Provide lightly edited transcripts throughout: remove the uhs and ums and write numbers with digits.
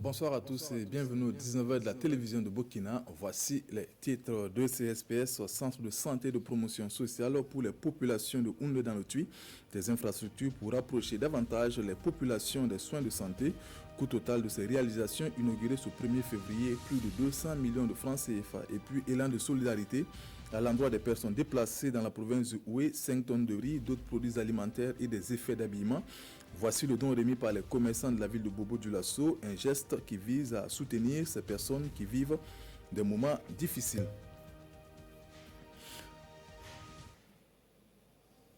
Bonsoir à tous et bienvenue au 19h de la télévision de Burkina. Voici les titres de CSPS, Centre de santé et de promotion sociale pour les populations de Houndé dans le Tui. Des infrastructures pour rapprocher davantage les populations des soins de santé. Coût total de ces réalisations inaugurées ce 1er février, plus de 200 millions de francs CFA. Et puis élan de solidarité à l'endroit des personnes déplacées dans la province de Oué, 5 tonnes de riz, d'autres produits alimentaires et des effets d'habillement. Voici le don remis par les commerçants de la ville de Bobo-Dioulasso, un geste qui vise à soutenir ces personnes qui vivent des moments difficiles.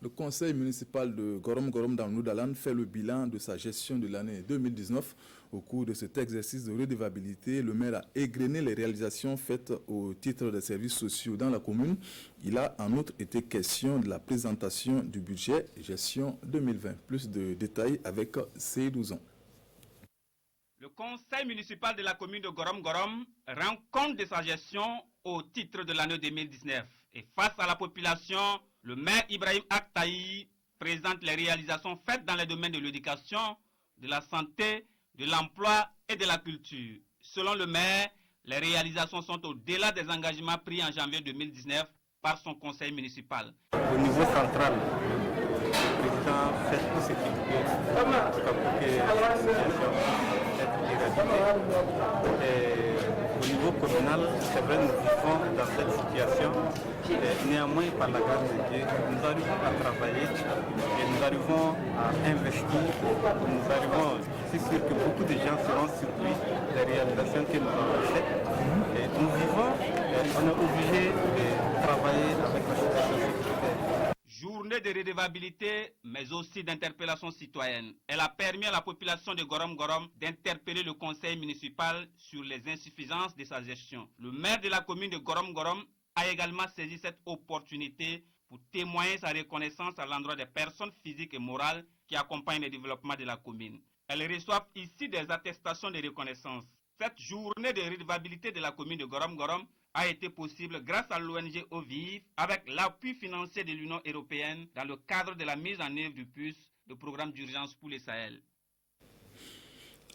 Le conseil municipal de Gorom-Gorom dans le Noudalan fait le bilan de sa gestion de l'année 2019. Au cours de cet exercice de redevabilité, le maire a égrené les réalisations faites au titre des services sociaux dans la commune. Il a en outre été question de la présentation du budget gestion 2020. Plus de détails avec Seydou-Zon. Le conseil municipal de la commune de Gorom-Gorom rend compte de sa gestion au titre de l'année 2019. Et face à la population, le maire Ibrahim Aktaï présente les réalisations faites dans les domaines de l'éducation, de la santé, de l'emploi et de la culture. Selon le maire, les réalisations sont au-delà des engagements pris en janvier 2019 par son conseil municipal. Au niveau central, le président fait tout ce qu'il peut pour que la situation soit éradiquée. Et au niveau communal, c'est vrai, nous vivons dans cette situation. Néanmoins, par la grâce de Dieu, nous arrivons à travailler et nous arrivons à investir. Nous arrivons, c'est sûr que beaucoup de gens seront surpris des réalisations que nous avons faites. Et nous vivons, on est obligé de travailler avec la situation sécuritaire. Journée de redevabilité, mais aussi d'interpellation citoyenne. Elle a permis à la population de Gorom-Gorom d'interpeller le conseil municipal sur les insuffisances de sa gestion. Le maire de la commune de Gorom-Gorom a également saisi cette opportunité pour témoigner sa reconnaissance à l'endroit des personnes physiques et morales qui accompagnent le développement de la commune. Elles reçoivent ici des attestations de reconnaissance. Cette journée de redevabilité de la commune de Gorom-Gorom a été possible grâce à l'ONG OVIV avec l'appui financier de l'Union européenne dans le cadre de la mise en œuvre du PUS, le programme d'urgence pour le Sahel.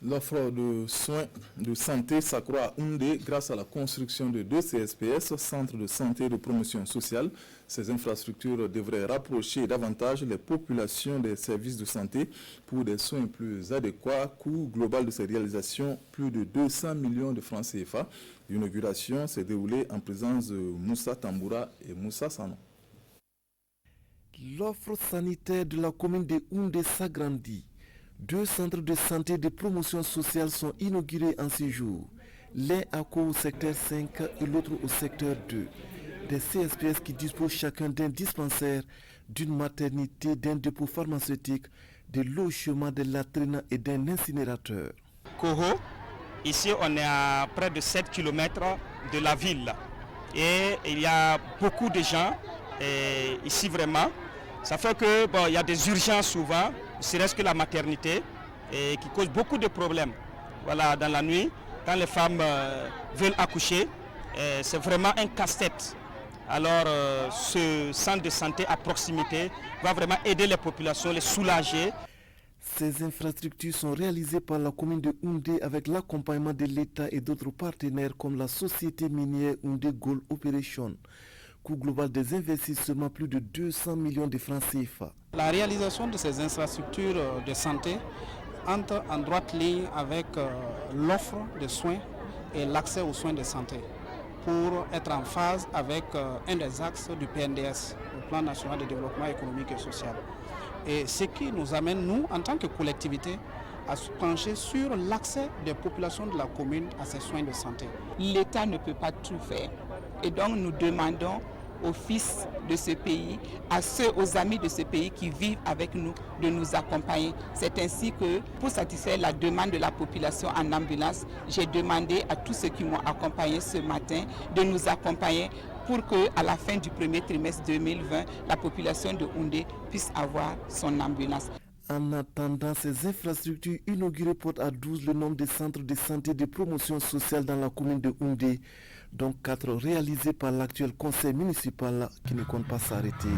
L'offre de soins de santé s'accroît à Houndé grâce à la construction de 2 CSPS, Centres de santé et de promotion sociale. Ces infrastructures devraient rapprocher davantage les populations des services de santé pour des soins plus adéquats. Coût global de ces réalisations, plus de 200 millions de francs CFA. L'inauguration s'est déroulée en présence de Moussa Tamboura et Moussa Sanon. L'offre sanitaire de la commune de Houndé s'agrandit. 2 centres de santé et de promotion sociale sont inaugurés en ce jour. L'un à au secteur 5 et l'autre au secteur 2. Des CSPS qui disposent chacun d'un dispensaire, d'une maternité, d'un dépôt pharmaceutique, de logements, de latrines et d'un incinérateur. Koho, ici on est à près de 7 km de la ville. Et il y a beaucoup de gens ici vraiment. Ça fait que il y a des urgences souvent, serait-ce que la maternité, qui cause beaucoup de problèmes. Voilà, dans la nuit, quand les femmes veulent accoucher, c'est vraiment un casse-tête. Alors, ce centre de santé à proximité va vraiment aider les populations, les soulager. Ces infrastructures sont réalisées par la commune de Houndé avec l'accompagnement de l'État et d'autres partenaires comme la société minière Houndé Gold Operation. Coût global des investissements plus de 200 millions de francs CFA. La réalisation de ces infrastructures de santé entre en droite ligne avec l'offre de soins et l'accès aux soins de santé pour être en phase avec un des axes du PNDS, le Plan national de développement économique et social. Et ce qui nous amène, nous, en tant que collectivité, à se pencher sur l'accès des populations de la commune à ces soins de santé. L'État ne peut pas tout faire. Et donc nous demandons aux fils de ce pays, aux amis de ce pays qui vivent avec nous, de nous accompagner. C'est ainsi que pour satisfaire la demande de la population en ambulance, j'ai demandé à tous ceux qui m'ont accompagné ce matin de nous accompagner pour qu'à la fin du premier trimestre 2020, la population de Houndé puisse avoir son ambulance. En attendant, ces infrastructures inaugurées portent à 12 le nombre de centres de santé et de promotion sociale dans la commune de Houndé, dont 4 réalisés par l'actuel conseil municipal qui ne compte pas s'arrêter.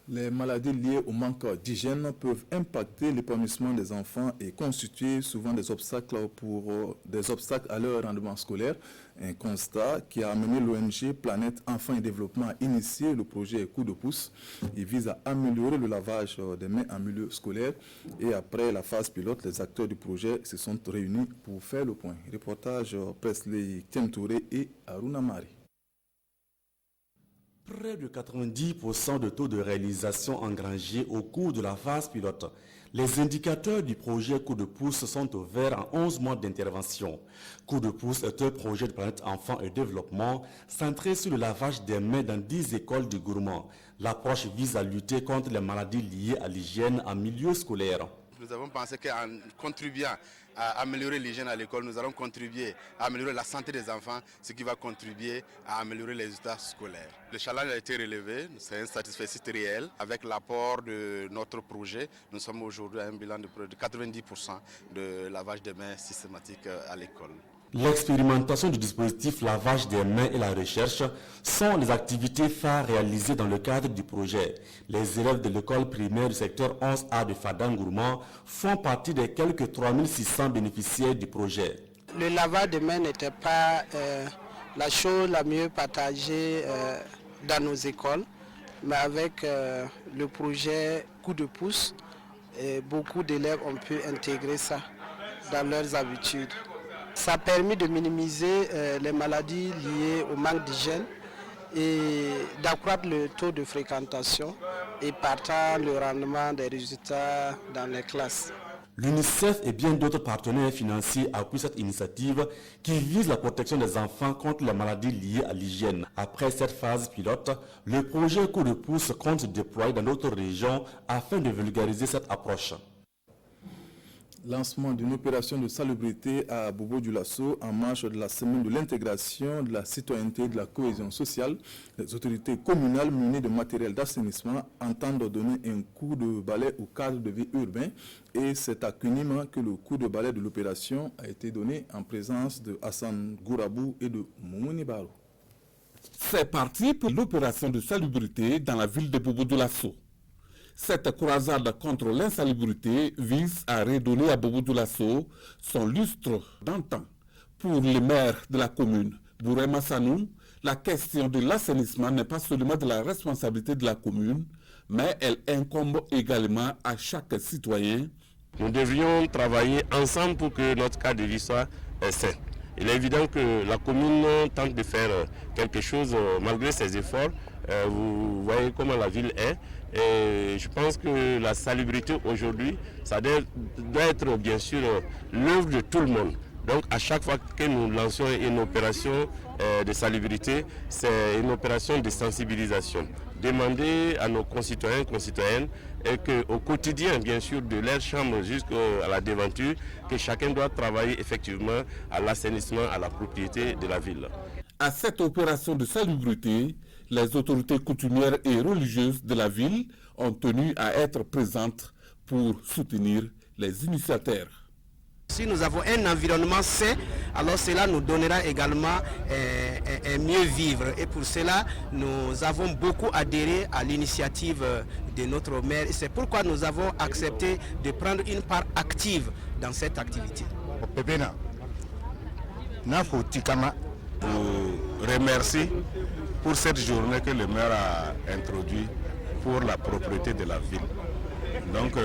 Les maladies liées au manque d'hygiène peuvent impacter l'épanouissement des enfants et constituer souvent des obstacles à leur rendement scolaire. Un constat qui a amené l'ONG Planète Enfants et Développement à initier le projet Coup de pouce. Il vise à améliorer le lavage des mains en milieu scolaire. Et après la phase pilote, les acteurs du projet se sont réunis pour faire le point. Reportage Presley Tiemtouré et Aruna Mari. Près de 90% de taux de réalisation engrangés au cours de la phase pilote. Les indicateurs du projet Coup de pouce sont ouverts en 11 mois d'intervention. Coup de pouce est un projet de Planète Enfants et Développement centré sur le lavage des mains dans 10 écoles de Gourmand. L'approche vise à lutter contre les maladies liées à l'hygiène en milieu scolaire. Nous avons pensé qu'en contribuant à améliorer l'hygiène à l'école, nous allons contribuer à améliorer la santé des enfants, ce qui va contribuer à améliorer les résultats scolaires. Le challenge a été relevé, c'est un satisfait réel. Avec l'apport de notre projet, nous sommes aujourd'hui à un bilan de près de 90% de lavage des mains systématique à l'école. L'expérimentation du dispositif lavage des mains et la recherche sont les activités phares réalisées dans le cadre du projet. Les élèves de l'école primaire du secteur 11A de Fadangourmand font partie des quelques 3600 bénéficiaires du projet. Le lavage des mains n'était pas la chose la mieux partagée dans nos écoles, mais avec le projet Coup de pouce, beaucoup d'élèves ont pu intégrer ça dans leurs habitudes. Ça a permis de minimiser les maladies liées au manque d'hygiène et d'accroître le taux de fréquentation et partant le rendement des résultats dans les classes. L'UNICEF et bien d'autres partenaires financiers appuient cette initiative qui vise la protection des enfants contre les maladies liées à l'hygiène. Après cette phase pilote, le projet Coup de pouce compte se déployer dans d'autres régions afin de vulgariser cette approche. Lancement d'une opération de salubrité à Bobo-Dioulasso en marge de la semaine de l'intégration, de la citoyenneté et de la cohésion sociale. Les autorités communales munies de matériel d'assainissement entendent donner un coup de balai au cadre de vie urbain et c'est à Kunima que le coup de balai de l'opération a été donné en présence de Hassan Gourabou et de Moumouni Barou. C'est parti pour l'opération de salubrité dans la ville de Bobo-Dioulasso. Cette croisade contre l'insalubrité vise à redonner à Bobo-Dioulasso son lustre d'antan. Pour le maire de la commune, Bourema Sanou, la question de l'assainissement n'est pas seulement de la responsabilité de la commune, mais elle incombe également à chaque citoyen. Nous devrions travailler ensemble pour que notre cadre de vie soit sain. Il est évident que la commune tente de faire quelque chose malgré ses efforts. Vous voyez comment la ville est. Et je pense que la salubrité aujourd'hui, ça doit être bien sûr l'œuvre de tout le monde. Donc à chaque fois que nous lançons une opération de salubrité, c'est une opération de sensibilisation. Demander à nos concitoyens et concitoyennes et qu'au quotidien, bien sûr, de leur chambre jusqu'à la devanture, que chacun doit travailler effectivement à l'assainissement, à la propriété de la ville. À cette opération de salubrité, les autorités coutumières et religieuses de la ville ont tenu à être présentes pour soutenir les initiateurs. Si nous avons un environnement sain, alors cela nous donnera également un mieux vivre. Et pour cela, nous avons beaucoup adhéré à l'initiative de notre maire. C'est pourquoi nous avons accepté de prendre une part active dans cette activité. Je vous remercie pour cette journée que le maire a introduite pour la propriété de la ville. Donc,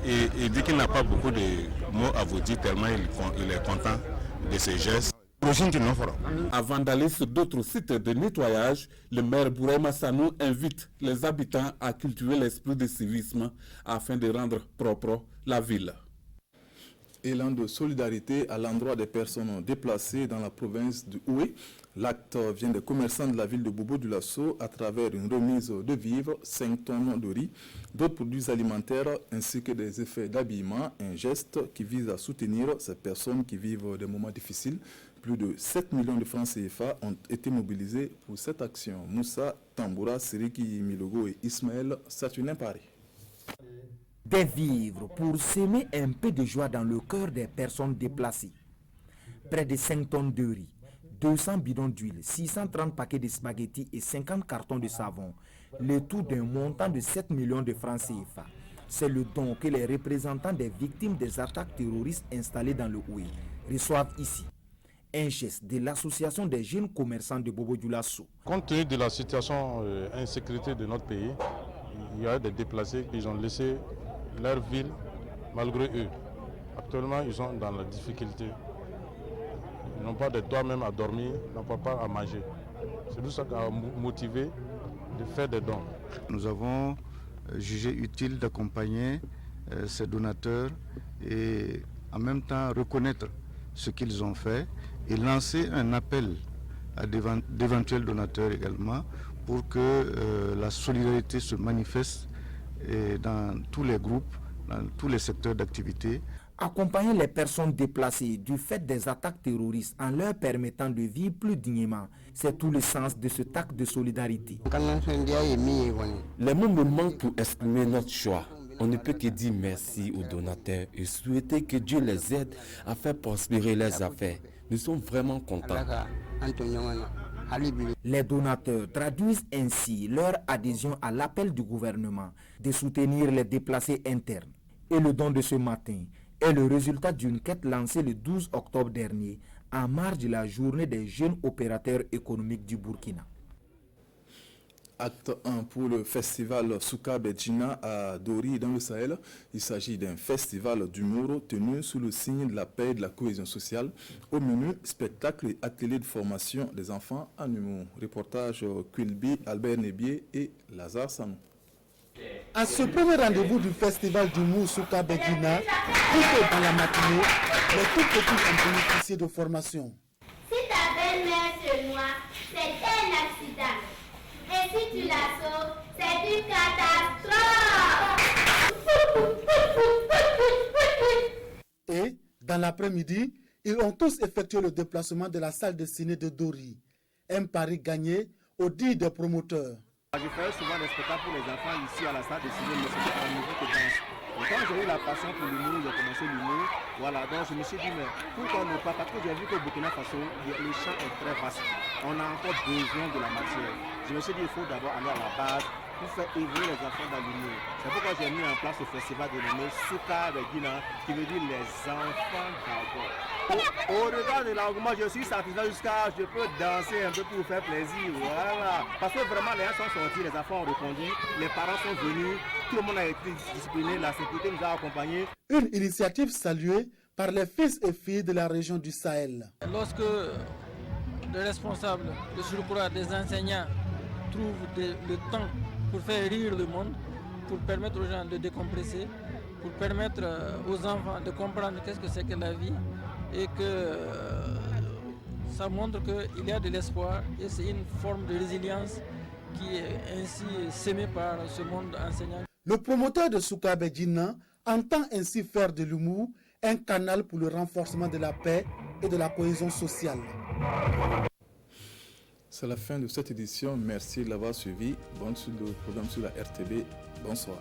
il dit qu'il n'a pas beaucoup de mots à vous dire tellement il est content de ces gestes. Avant d'aller sur d'autres sites de nettoyage, le maire Bourema Sanou invite les habitants à cultiver l'esprit de civisme afin de rendre propre la ville. Élan de solidarité à l'endroit des personnes déplacées dans la province de Oué. L'acte vient des commerçants de la ville de Bobo-Dioulasso à travers une remise de vivres, 5 tonnes de riz, d'autres produits alimentaires ainsi que des effets d'habillement, un geste qui vise à soutenir ces personnes qui vivent des moments difficiles. Plus de 7 millions de francs CFA ont été mobilisés pour cette action. Moussa Tamboura, Siriki Milogo et Ismaël Satunin Paris. Des vivres pour semer un peu de joie dans le cœur des personnes déplacées. Près de 5 tonnes de riz, 200 bidons d'huile, 630 paquets de spaghettis et 50 cartons de savon. le tout d'un montant de 7 millions de francs CFA. C'est le don que les représentants des victimes des attaques terroristes installées dans le Houé reçoivent ici. Un geste de l'association des jeunes commerçants de Bobo-Dioulasso. Compte tenu de la situation insécurité de notre pays, il y a des déplacés qui ont laissé leur ville malgré eux. Actuellement, ils sont dans la difficulté. Ils n'ont pas de toit même à dormir, ils n'ont pas à manger. C'est tout ça qui a motivé de faire des dons. Nous avons jugé utile d'accompagner ces donateurs et en même temps reconnaître ce qu'ils ont fait et lancer un appel à d'éventuels donateurs également pour que la solidarité se manifeste dans tous les groupes, dans tous les secteurs d'activité. Accompagner les personnes déplacées du fait des attaques terroristes en leur permettant de vivre plus dignement, c'est tout le sens de cet acte de solidarité. Les mots me manquent pour exprimer notre joie. On ne peut que dire merci aux donateurs et souhaiter que Dieu les aide à faire prospérer leurs affaires. Nous sommes vraiment contents. Les donateurs traduisent ainsi leur adhésion à l'appel du gouvernement de soutenir les déplacés internes. Et le don de ce matin est le résultat d'une quête lancée le 12 octobre dernier en marge de la journée des jeunes opérateurs économiques du Burkina. Acte 1 pour le festival Souka Bedjina à Dori dans le Sahel. Il s'agit d'un festival d'humour tenu sous le signe de la paix et de la cohésion sociale. Au menu, spectacle et atelier de formation des enfants en humour. Reportage Quilby, Albert Nebier et Lazare Sanou. À ce premier rendez-vous du festival d'humour Souka Bedjina, plus dans la matinée, les tout petits ont bénéficié de formation. Si ta belle-mère se noie, c'est un accident. Et si tu la sauves, c'est une catastrophe. Et, dans l'après-midi, ils ont tous effectué le déplacement de la salle de ciné de Dori. Un pari gagné au dit des promoteurs. Je fais souvent des spectacles pour les enfants ici à la salle de ciné, mais c'est pas un niveau que danse. Et quand j'ai eu la passion pour l'humour, j'ai commencé l'humour. Voilà, donc je me suis dit, mais pourquoi ne pas? Parce que j'ai vu qu'au Burkina Faso, le champ est très vaste. On a encore besoin de la matière. Je me suis dit, il faut d'abord aller à la base pour faire évoluer les enfants dans l'humour. C'est pourquoi j'ai mis en place ce festival dénommé Souka Bedjina, qui veut dire les enfants d'abord. Au regard de l'engouement, je suis satisfait jusqu'à je peux danser un peu pour faire plaisir. Voilà. Parce que vraiment, les gens sont sortis, les enfants ont répondu, les parents sont venus, tout le monde a été discipliné, la sécurité nous a accompagnés. Une initiative saluée par les fils et filles de la région du Sahel. Lorsque les responsables, de surcroît des enseignants, trouvent le temps pour faire rire le monde, pour permettre aux gens de décompresser, pour permettre aux enfants de comprendre qu'est-ce que c'est que la vie et que ça montre qu'il y a de l'espoir et c'est une forme de résilience qui est ainsi sémée par ce monde enseignant. Le promoteur de Souka Bedjina entend ainsi faire de l'humour un canal pour le renforcement de la paix et de la cohésion sociale. C'est la fin de cette édition. Merci de l'avoir suivi. Bonne suite de programme sur la RTB. Bonsoir.